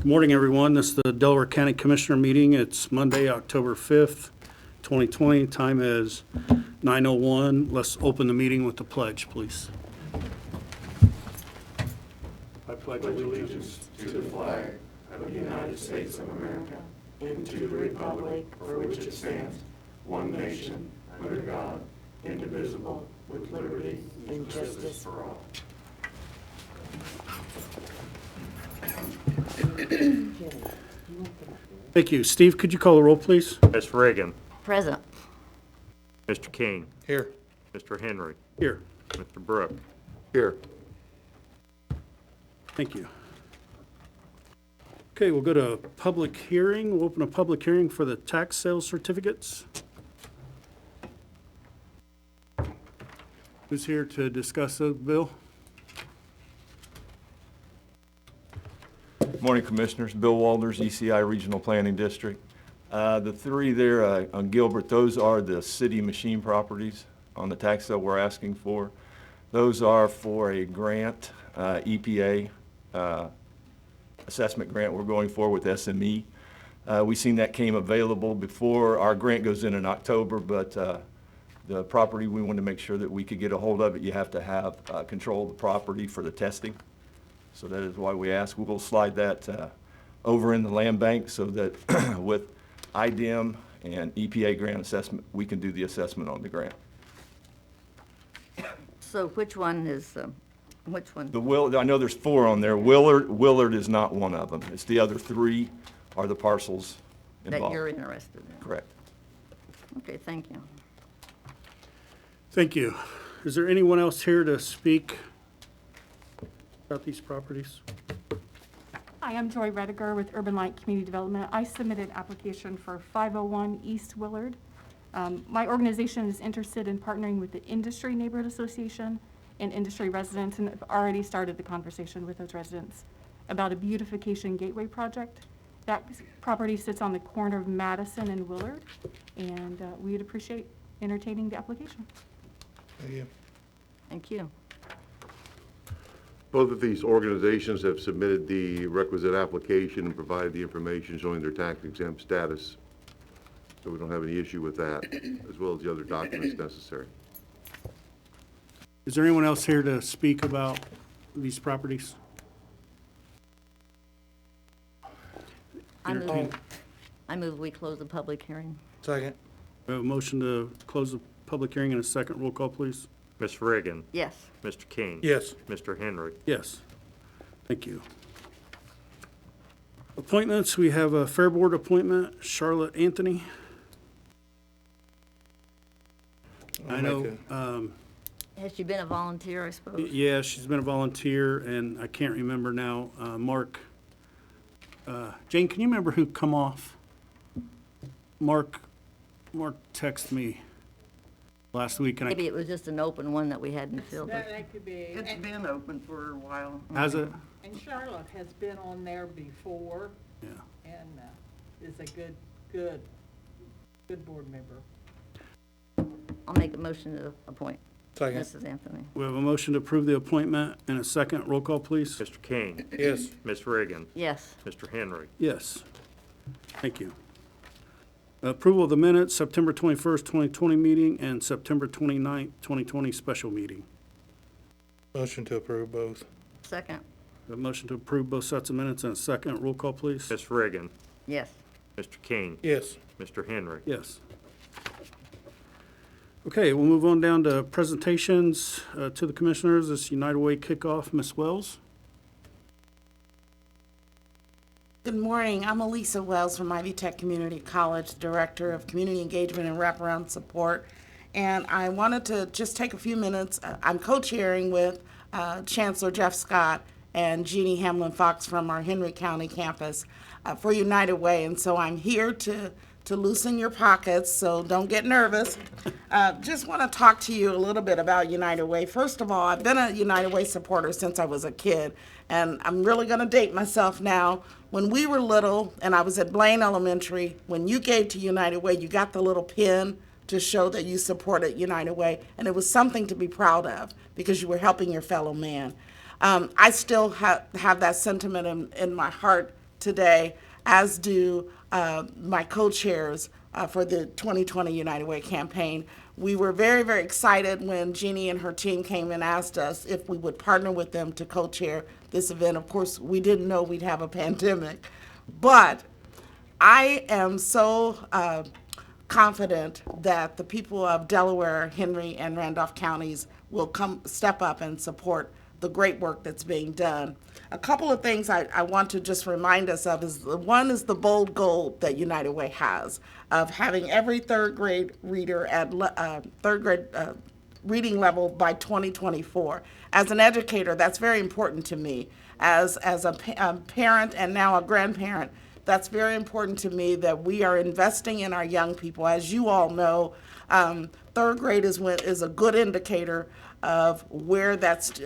Good morning, everyone. This is the Delaware County Commissioner meeting. It's Monday, October 5th, 2020. Time is 9:01. Let's open the meeting with the pledge, please. I pledge allegiance to the flag of the United States of America and to the republic for which it stands, one nation, under God, indivisible, with liberty and justice for all. Thank you. Steve, could you call the roll, please? Ms. Reagan. Present. Mr. King. Here. Mr. Henry. Here. Mr. Brook. Here. Thank you. Okay, we'll go to public hearing. We'll open a public hearing for the tax sales certificates. Who's here to discuss the bill? Morning, Commissioners. Bill Walders, ECI Regional Planning District. The three there on Gilbert, those are the city machine properties on the tax sale we're asking for. Those are for a grant, EPA assessment grant we're going for with SME. We seen that came available before our grant goes in October, but the property, we wanted to make sure that we could get a hold of it. You have to have control of the property for the testing. So that is why we ask. We'll slide that over in the land bank so that with IDEM and EPA grant assessment, we can do the assessment on the grant. So which one is, which one? I know there's four on there. Willard is not one of them. It's the other three are the parcels involved. That you're interested in? Correct. Okay, thank you. Thank you. Is there anyone else here to speak about these properties? Hi, I'm Joy Rediger with Urban Light Community Development. I submitted an application for 501 East Willard. My organization is interested in partnering with the Industry Neighborhood Association and industry residents, and have already started the conversation with those residents about a beautification gateway project. That property sits on the corner of Madison and Willard, and we'd appreciate entertaining the application. Thank you. Thank you. Both of these organizations have submitted the requisite application and provided the information showing their tax exempt status. So we don't have any issue with that, as well as the other documents necessary. Is there anyone else here to speak about these properties? I move we close the public hearing. Second. We have a motion to close the public hearing in a second. Roll call, please. Ms. Reagan. Yes. Mr. King. Yes. Mr. Henry. Yes. Thank you. Appointments, we have a Fair Board appointment, Charlotte Anthony. I know, Has she been a volunteer, I suppose? yeah, she's been a volunteer, and I can't remember now, Mark. Jane, can you remember who come off? Mark texted me last week, and Maybe it was just an open one that we hadn't filled. That could be. It's been open for a while. has it? And Charlotte has been on there before Yeah. and is a good board member. I'll make a motion to appoint Second. Mrs. Anthony. We have a motion to approve the appointment in a second. Roll call, please. Mr. King. Yes. Ms. Reagan. Yes. Mr. Henry. Yes. Thank you. Approval of the minutes, September 21st, 2020 meeting, and September 29th, 2020 special meeting. Motion to approve both. Second. A motion to approve both sets of minutes in a second. Roll call, please. Ms. Reagan. Yes. Mr. King. Yes. Mr. Henry. Yes. Okay, we'll move on down to presentations to the commissioners. This United Way kickoff. Ms. Wells? Good morning. I'm Elisa Wells from Ivy Tech Community College, Director of Community Engagement and Wraparound Support. And I wanted to just take a few minutes. I'm co-chairing with Chancellor Jeff Scott and Jeannie Hamlin-Fox from our Henry County campus for United Way. And so I'm here to loosen your pockets, so don't get nervous. Just want to talk to you a little bit about United Way. First of all, I've been a United Way supporter since I was a kid, and I'm really going to date myself now. When we were little, and I was at Blaine Elementary, when you gave to United Way, you got the little pin to show that you supported United Way, and it was something to be proud of because you were helping your fellow man. I still have that sentiment in my heart today, as do my co-chairs for the 2020 United Way campaign. We were very, very excited when Jeannie and her team came and asked us if we would partner with them to co-chair this event. Of course, we didn't know we'd have a pandemic, but I am so confident that the people of Delaware, Henry, and Randolph counties will step up and support the great work that's being done. A couple of things I want to just remind us of is one is the bold goal that United Way has of having every third grade reader at third grade reading level by 2024. As an educator, that's very important to me. As a parent and now a grandparent, that's very important to me that we are investing in our young people. As you all know, third grade is a good indicator of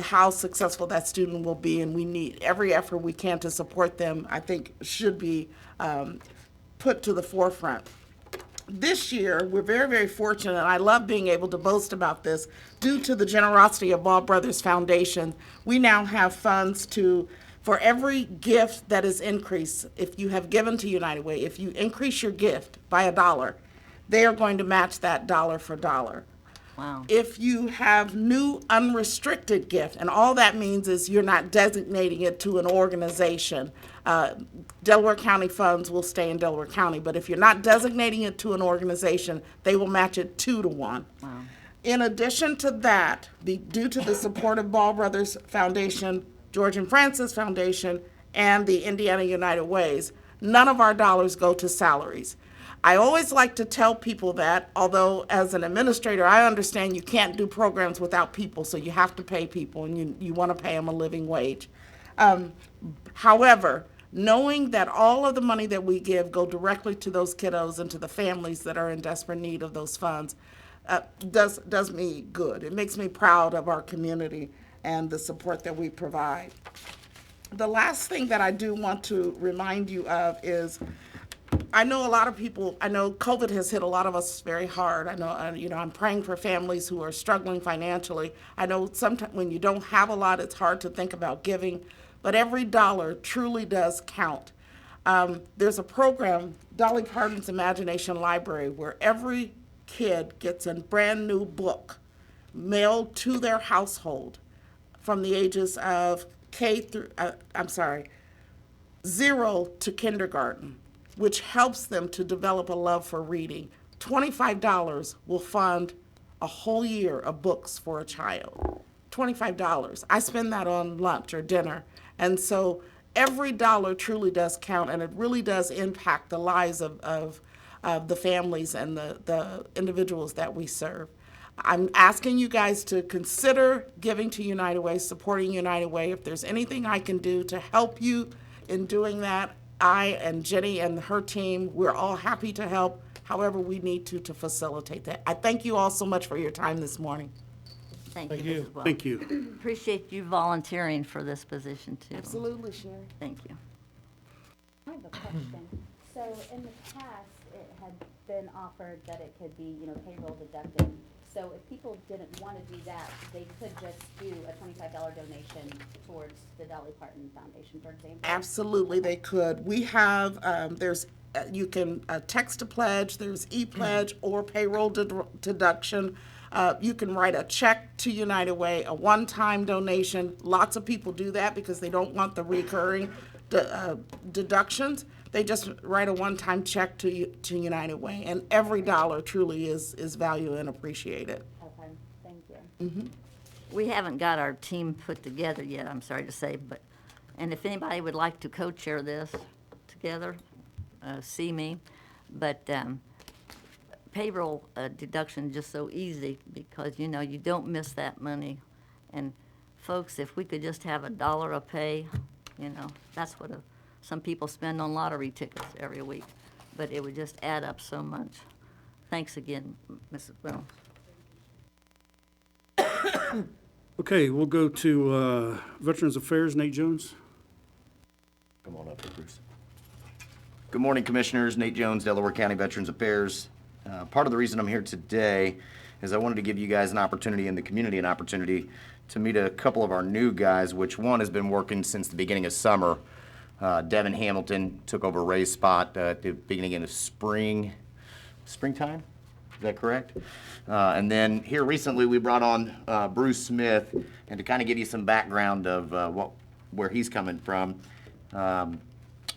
how successful that student will be, and we need every effort we can to support them. I think should be put to the forefront. This year, we're very, very fortunate, and I love being able to boast about this. Due to the generosity of Ball Brothers Foundation, we now have funds for every gift that is increased. If you have given to United Way, if you increase your gift by $1, they are going to match that dollar for dollar. Wow. If you have new unrestricted gift, and all that means is you're not designating it to an organization. Delaware County funds will stay in Delaware County, but if you're not designating it to an organization, they will match it 2 to 1. Wow. In addition to that, due to the support of Ball Brothers Foundation, George and Francis Foundation, and the Indiana United Ways, none of our dollars go to salaries. I always like to tell people that, although as an administrator, I understand you can't do programs without people, so you have to pay people, and you want to pay them a living wage. However, knowing that all of the money that we give go directly to those kiddos and to the families that are in desperate need of those funds does me good. It makes me proud of our community and the support that we provide. The last thing that I do want to remind you of is I know a lot of people, I know COVID has hit a lot of us very hard. I know, I'm praying for families who are struggling financially. I know sometimes when you don't have a lot, it's hard to think about giving, but every dollar truly does count. There's a program, Dolly Parton's Imagination Library, where every kid gets a brand new book mailed to their household from the ages of 0 to kindergarten, which helps them to develop a love for reading. $25 will fund a whole year of books for a child. $25. I spend that on lunch or dinner. And so every dollar truly does count, and it really does impact the lives of the families and the individuals that we serve. I'm asking you guys to consider giving to United Way, supporting United Way. If there's anything I can do to help you in doing that, I and Jenny and her team, we're all happy to help however we need to facilitate that. I thank you all so much for your time this morning. Thank Thank you, you. Mrs. Wells. Thank you. Appreciate you volunteering for this position, too. Absolutely, Sherry. Thank you. I have a question. So in the past, it had been offered that it could be, payroll deducted. So if people didn't want to do that, they could just do a $25 donation towards the Dolly Parton Foundation, for example? Absolutely, they could. We have, you can text a pledge, there's e-pledge or payroll deduction. You can write a check to United Way, a one-time donation. Lots of people do that because they don't want the recurring deductions. They just write a one-time check to United Way, and every dollar truly is valued and appreciated. Okay, thank you. We haven't got our team put together yet, I'm sorry to say, and if anybody would like to co-chair this together, see me. But payroll deduction is just so easy because, you don't miss that money. And folks, if we could just have $1 a pay, that's what some people spend on lottery tickets every week. But it would just add up so much. Thanks again, Mrs. Wells. Okay, we'll go to Veterans Affairs, Nate Jones. Come on up, Bruce. Good morning, Commissioners. Nate Jones, Delaware County Veterans Affairs. Part of the reason I'm here today is I wanted to give you guys an opportunity and the community an opportunity to meet a couple of our new guys, which one has been working since the beginning of summer Devin Hamilton took over Ray's spot at the beginning of springtime. Is that correct? And then here recently, we brought on Bruce Smith, and to kind of give you some background of where he's coming from.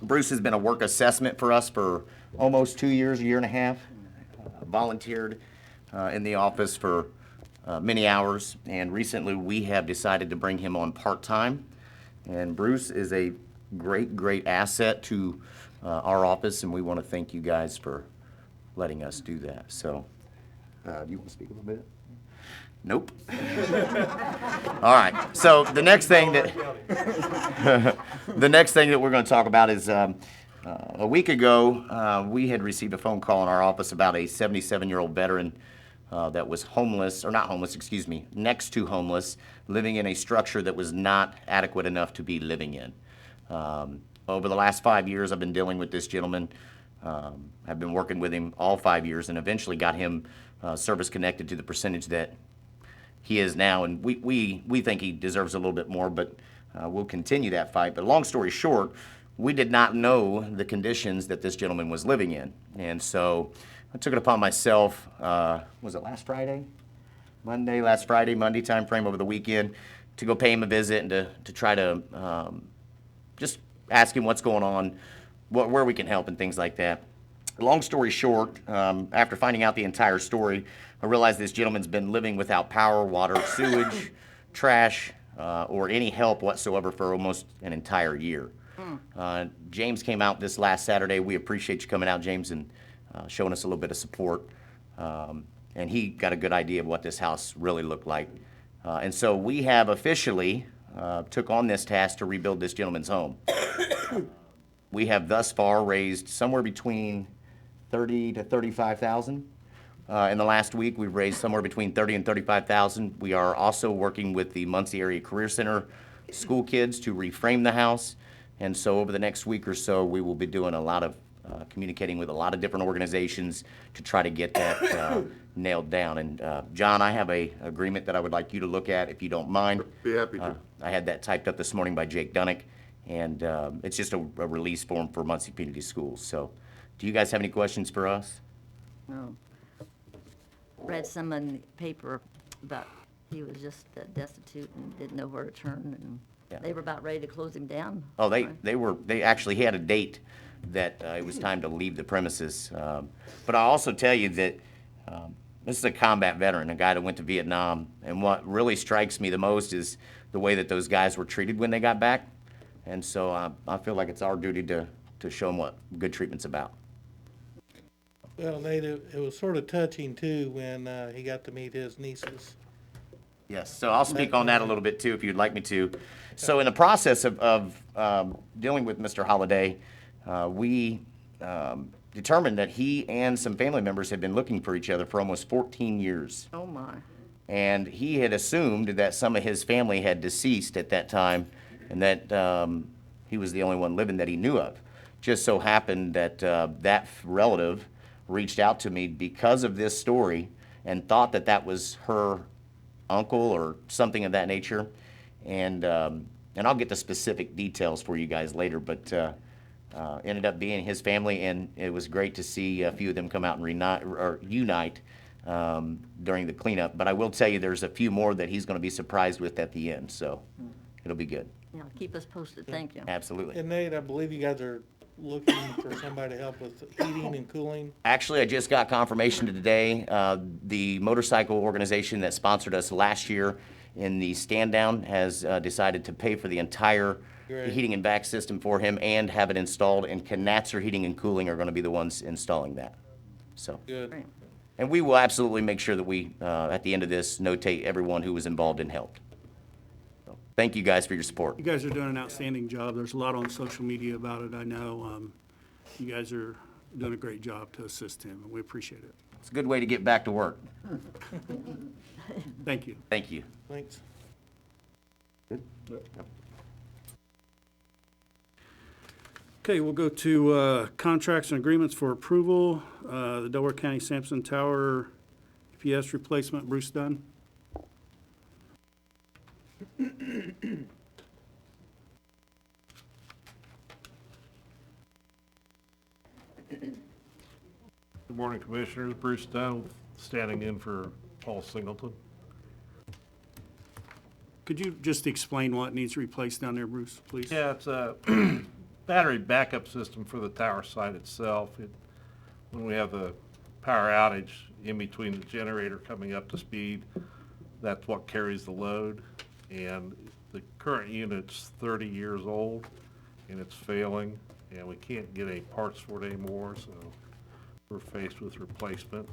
Bruce has been a work assessment for us for almost 2 years, a year and a half. Volunteered in the office for many hours, and recently we have decided to bring him on part-time. And Bruce is a great asset to our office, and we want to thank you guys for letting us do that. So, do you want to speak a little bit? Nope. All right. So the next thing that we're going to talk about is a week ago we had received a phone call in our office about a 77-year-old veteran that was homeless, or not homeless, excuse me, next to homeless, living in a structure that was not adequate enough to be living in. Over the last 5 years, I've been dealing with this gentleman. I've been working with him all 5 years and eventually got him service connected to the percentage that he is now. And we think he deserves a little bit more, but we'll continue that fight. But long story short, we did not know the conditions that this gentleman was living in. And so I took it upon myself, was it last Friday? Last Friday, Monday time frame over the weekend, to go pay him a visit and to try to just ask him what's going on, where we can help and things like that. Long story short, after finding out the entire story, I realized this gentleman's been living without power, water, sewage, trash, or any help whatsoever for almost an entire year. James came out this last Saturday. We appreciate you coming out, James, and showing us a little bit of support. And he got a good idea of what this house really looked like. And so we have officially took on this task to rebuild this gentleman's home. We have thus far raised somewhere between $30,000 to $35,000. In the last week, we've raised somewhere between $30,000 and $35,000. We are also working with the Muncie Area Career Center school kids to reframe the house. And so over the next week or so, we will be doing a lot of communicating with a lot of different organizations to try to get that nailed down. And John, I have a agreement that I would like you to look at, if you don't mind. Be happy to. I had that typed up this morning by Jake Dunnick, and it's just a release form for Muncie Community Schools. So do you guys have any questions for us? No. Read some in the paper about he was just destitute and didn't know where to turn, and Yeah. they were about ready to close him down. Oh, they actually had a date that it was time to leave the premises. But I'll also tell you that this is a combat veteran, a guy that went to Vietnam, and what really strikes me the most is the way that those guys were treated when they got back. And so I feel like it's our duty to show them what good treatment's about. Well, Nate, it was sort of touching too when he got to meet his nieces. Yes, so I'll speak on that a little bit too, if you'd like me to. So in the process of dealing with Mr. Holliday, we determined that he and some family members had been looking for each other for almost 14 years. Oh, my. And he had assumed that some of his family had deceased at that time, and that he was the only one living that he knew of. Just so happened that that relative reached out to me because of this story and thought that that was her uncle or something of that nature. And I'll get the specific details for you guys later, but ended up being his family, and it was great to see a few of them come out and unite during the cleanup. But I will tell you, there's a few more that he's going to be surprised with at the end, so it'll be good. Yeah, keep us posted. Thank you. Absolutely. And Nate, I believe you guys are looking for somebody to help with heating and cooling. Actually, I just got confirmation today. The motorcycle organization that sponsored us last year in the stand down has decided to pay for the entire Great. heating and back system for him and have it installed. And Knatzer Heating and Cooling are going to be the ones installing that. So, Good. Great. and we will absolutely make sure that we, at the end of this, notate everyone who was involved and helped. So, thank you guys for your support. You guys are doing an outstanding job. There's a lot on social media about it, I know. You guys are doing a great job to assist him, and we appreciate it. It's a good way to get back to work. Thank you. Thank you. Thanks. Okay, we'll go to contracts and agreements for approval. The Delaware County Sampson Tower PS replacement, Bruce Dunn. Good morning, Commissioners. Bruce Dunn, standing in for Paul Singleton. Could you just explain what needs replaced down there, Bruce, please? Yeah, it's a battery backup system for the tower site itself. When we have the power outage in between the generator coming up to speed, that's what carries the load. And the current unit's 30 years old, and it's failing, and we can't get any parts for it anymore, so we're faced with replacement.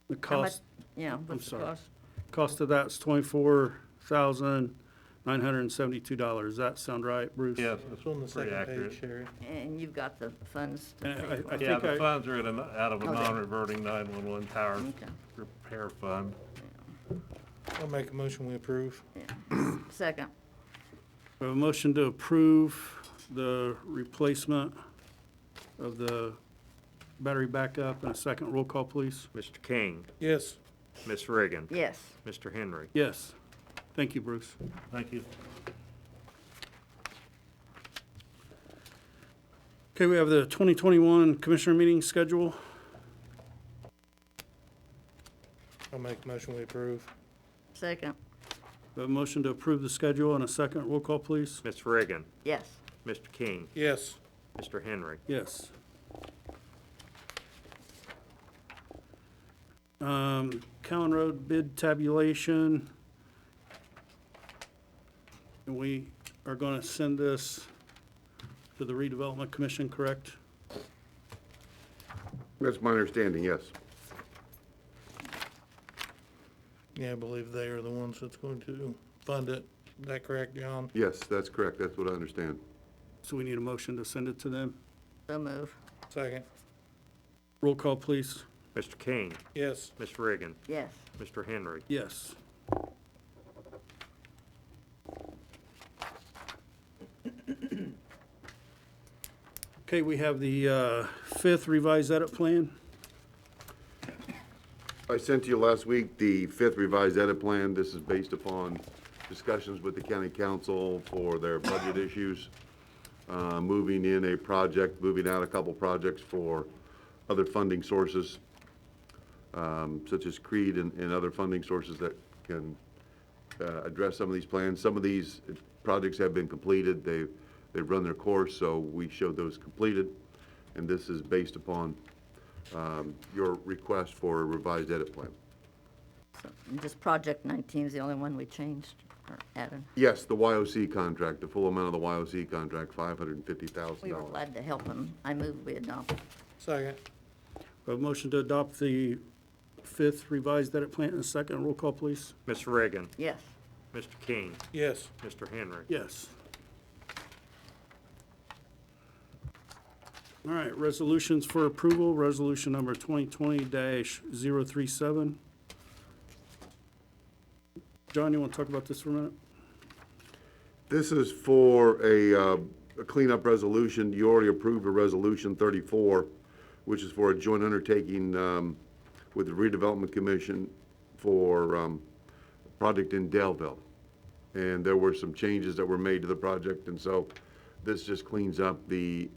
The How much, cost, yeah, what's the sorry. cost? cost of that's $24,972. Does that sound right, Bruce? Yes, It's on the pretty second accurate. page, Sherry. And you've got the funds to And pay I for it. Yeah, think the funds are out of a Okay. non-reverting 911 tower Okay. repair fund. I'll make a motion, we approve. Second, We have a motion to approve the replacement of the battery backup, and a second roll call, please. Mr. King, Yes. Ms. Reagan, yes. Mr. Henry. Yes. Thank you, Bruce. Thank you. Okay, we have the 2021 Commissioner meeting schedule. I'll make a motion, we approve. Second, We have a motion to approve the schedule, and a second roll call, please. Ms. Reagan, yes. Mr. King, Yes. Mr. Henry. Yes. Cowan Road bid tabulation. And we are going to send this to the redevelopment commission, correct? That's my understanding, yes. Yeah, I believe they are the ones that's going to fund it. Is that correct, John? Yes, that's correct. That's what I understand. So we need a motion to send it to them. So move, Second. Roll call, please. Mr. King, Yes. Ms. Reagan, yes. Mr. Henry. Yes. Okay, we have the fifth revised edit plan. I sent to you last week the fifth revised edit plan. This is based upon discussions with the county council for their budget issues. Moving in a project, moving out a couple projects for other funding sources, such as Creed and other funding sources that can address some of these plans. Some of these projects have been completed. They've run their course, so we showed those completed. And this is based upon your request for a revised edit plan. So, and just project 19 is the only one we changed or added. Yes, the YOC contract, the full amount of the YOC contract, $550,000. We were glad to help him. I move we adopt. Second. We have a motion to adopt the fifth revised edit plan, and a second roll call, please. Ms. Reagan, Yes. Mr. King, Yes. Mr. Henry. Yes. All right, resolutions for approval, resolution number 2020-037. John, you want to talk about this for a minute? This is for a cleanup resolution. You already approved a resolution 34, which is for a joint undertaking with the redevelopment commission for a project in Daleville. And there were some changes that were made to the project, and so this just cleans up the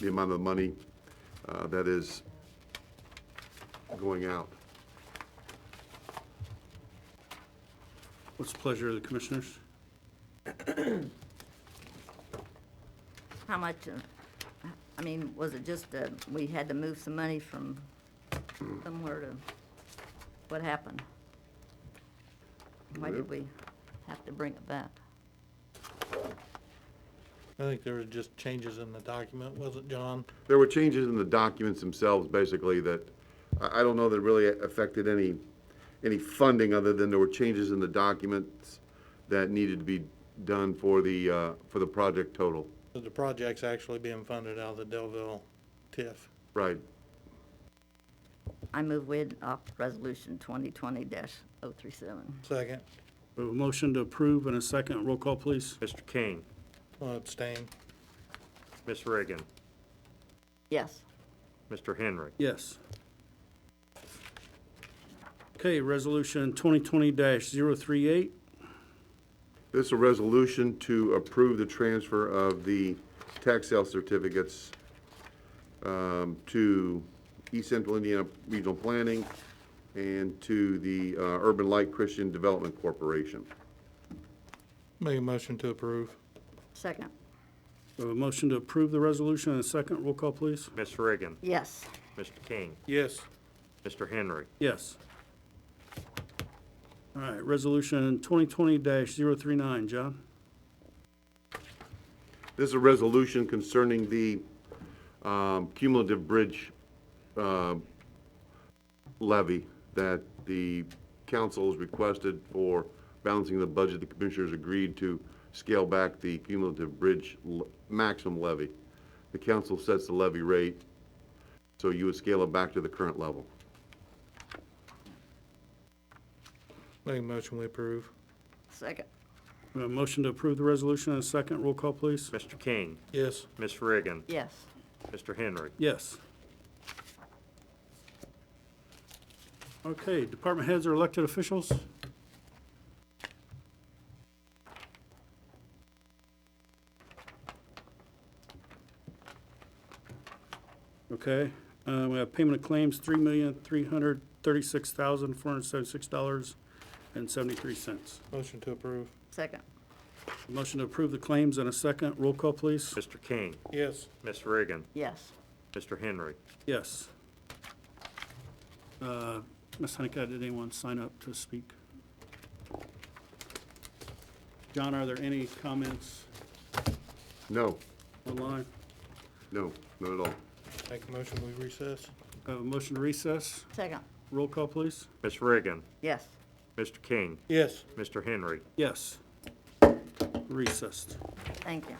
amount of money that is going out. What's the pleasure of the commissioners? How much, I mean, was it just, we had to move some money from somewhere to, what happened? Why did we have to bring it back? I think there were just changes in the document, was it, John? There were changes in the documents themselves, basically, that I don't know that really affected any funding other than there were changes in the documents that needed to be done for the project total. So the project's actually being funded out of the Delville TIF. Right. I move we adopt resolution 2020-037. Second. We have a motion to approve and a second roll call, please. Mr. King, I'll abstain. Ms. Reagan, Yes. Mr. Henry. Yes. Okay, resolution 2020-038. This is a resolution to approve the transfer of the tax sale certificates to East Central Indiana Regional Planning and to the Urban Light Christian Development Corporation. Make a motion to approve. Second. We have a motion to approve the resolution and a second. Roll call, please. Ms. Reagan, Yes. Mr. King, Yes. Mr. Henry, Yes. All right, resolution 2020-039, John? This is a resolution concerning the cumulative bridge levy that the council has requested for balancing the budget. The commissioners agreed to scale back the cumulative bridge maximum levy. The council sets the levy rate, so you would scale it back to the current level. Make a motion we approve. Second. We have a motion to approve the resolution and a second. Roll call, please. Mr. King, Yes. Ms. Reagan, Yes. Mr. Henry. Yes. Okay, department heads or elected officials? Okay, we have payment of claims, $3,336,476.73. Motion to approve. Second. Motion to approve the claims and a second. Roll call, please. Mr. King, Yes. Ms. Reagan, Yes. Mr. Henry. Yes. Ms. Honeycutt, did anyone sign up to speak? John, are there any comments No, online? no, not at all. Make a motion we recess. A motion to recess. Second. Roll call, please. Ms. Reagan, Yes. Mr. King, Yes. Mr. Henry. Yes. Recessed. Thank you.